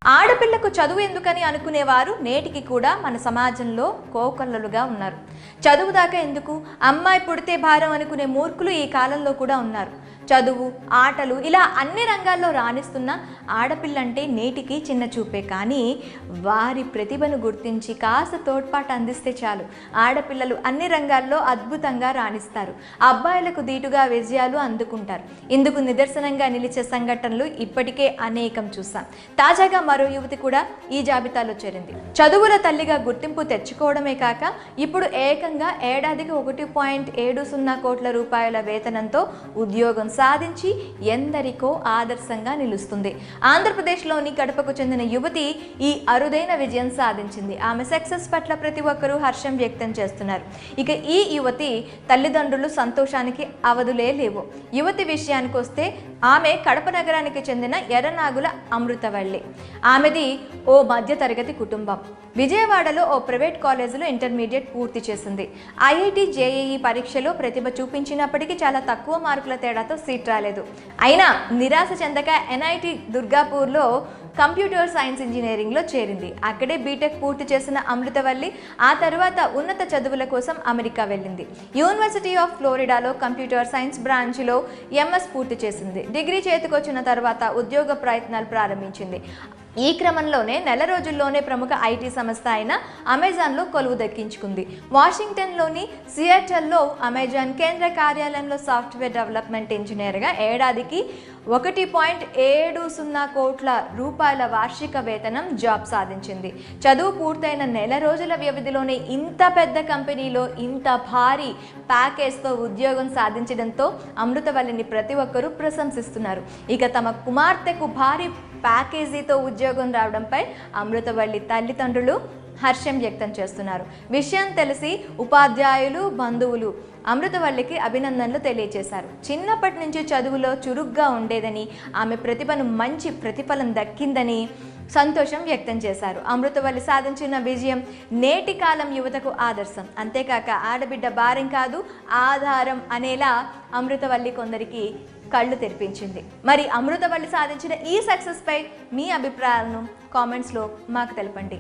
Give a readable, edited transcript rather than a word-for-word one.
ఆడపిల్లకు చదువు ఎందుకని అనుకునేవారు నేటికి కూడా మన సమాజంలో కోకొల్లలుగా ఉన్నారు. చదువు దాకా ఎందుకు, అమ్మాయి పుడితే భారం అనుకునే మూర్ఖులు ఈ కాలంలో కూడా ఉన్నారు. చదువు, ఆటలు ఇలా అన్ని రంగాల్లో రాణిస్తున్న ఆడపిల్లంటే నేటికి చిన్న చూపే. కానీ వారి ప్రతిభను గుర్తించి కాస్త తోడ్పాటు అందిస్తే చాలు, ఆడపిల్లలు అన్ని రంగాల్లో అద్భుతంగా రాణిస్తారు, అబ్బాయిలకు దీటుగా విజయాలు అందుకుంటారు. ఇందుకు నిదర్శనంగా నిలిచే సంఘటనలు ఇప్పటికే అనేకం చూసాం. తాజాగా మరో యువతి కూడా ఈ జాబితాలో చేరింది. చదువుల తల్లిగా గుర్తింపు తెచ్చుకోవడమే కాక ఇప్పుడు ఏకంగా ఏడాదికి 1.70 కోట్ల రూపాయల వేతనంతో ఉద్యోగం సాధించి ఎందరికో ఆదర్శంగా నిలుస్తుంది. ఆంధ్రప్రదేశ్లోని కడపకు చెందిన యువతి ఈ అరుదైన విజయం సాధించింది. ఆమె సక్సెస్ పట్ల ప్రతి ఒక్కరూ హర్షం వ్యక్తం చేస్తున్నారు. ఇక ఈ యువతి తల్లిదండ్రులు సంతోషానికి అవధులే లేవు. యువతి విషయానికి వస్తే ఆమె కడప నగరానికి చెందిన ఎర్రనాగుల అమృతవల్లి. ఆమెది ఓ మధ్యతరగతి కుటుంబం. విజయవాడలో ఓ ప్రైవేట్ కాలేజీలో ఇంటర్మీడియట్ పూర్తి చేసింది. ఐఐటి జేఈఈ పరీక్షలో ప్రతిభ చూపించినప్పటికీ చాలా తక్కువ మార్కుల తేడాతో సీట్ రాలేదు. అయినా నిరాశ చెందక ఎన్ఐటి దుర్గాపూర్లో కంప్యూటర్ సైన్స్ ఇంజనీరింగ్లో చేరింది. అక్కడే బీటెక్ పూర్తి చేసిన అమృతవల్లి ఆ తర్వాత ఉన్నత చదువుల కోసం అమెరికా వెళ్ళింది. యూనివర్సిటీ ఆఫ్ ఫ్లోరిడాలో కంప్యూటర్ సైన్స్ బ్రాంచ్లో ఎంఎస్ పూర్తి చేసింది. డిగ్రీ చేతికొచ్చిన తర్వాత ఉద్యోగ ప్రయత్నాలు ప్రారంభించింది. ఈ క్రమంలోనే నెల రోజుల్లోనే ప్రముఖ ఐటీ సంస్థ అయిన అమెజాన్లో కొలువు దక్కించుకుంది. వాషింగ్టన్లోని సియాటల్లో అమెజాన్ కేంద్ర కార్యాలయంలో సాఫ్ట్వేర్ డెవలప్మెంట్ ఇంజనీర్గా ఏడాదికి 1.70 కోట్ల రూపాయల వార్షిక వేతనం జాబ్ సాధించింది. చదువు పూర్తయిన నెల రోజుల వ్యవధిలోనే ఇంత పెద్ద కంపెనీలో ఇంత భారీ ప్యాకేజ్తో ఉద్యోగం సాధించడంతో అమృతవల్లిని ప్రతి ఒక్కరూ ప్రశంసిస్తున్నారు. ఇక తమ కుమార్తెకు భారీ ప్యాకేజీతో ఉద్యోగం రావడంపై అమృతవల్లి తల్లిదండ్రులు హర్షం వ్యక్తం చేస్తున్నారు. విషయం తెలిసి ఉపాధ్యాయులు, బంధువులు అమృతవల్లికి అభినందనలు తెలియజేశారు. చిన్నప్పటి నుంచి చదువులో చురుగ్గా ఉండేదని, ఆమె ప్రతిభను మంచి ప్రతిఫలం దక్కిందని సంతోషం వ్యక్తం చేశారు. అమృతవల్లి సాధించిన విజయం నేటి కాలం యువతకు ఆదర్శం. అంతేకాక ఆడబిడ్డ భారం కాదు ఆధారం అనేలా అమృతవల్లి కొందరికి కళ్ళు తెరిపించింది. మరి అమృతవల్లి సాధించిన ఈ సక్సెస్ పై మీ అభిప్రాయాలను కామెంట్స్లో మాకు తెలపండి.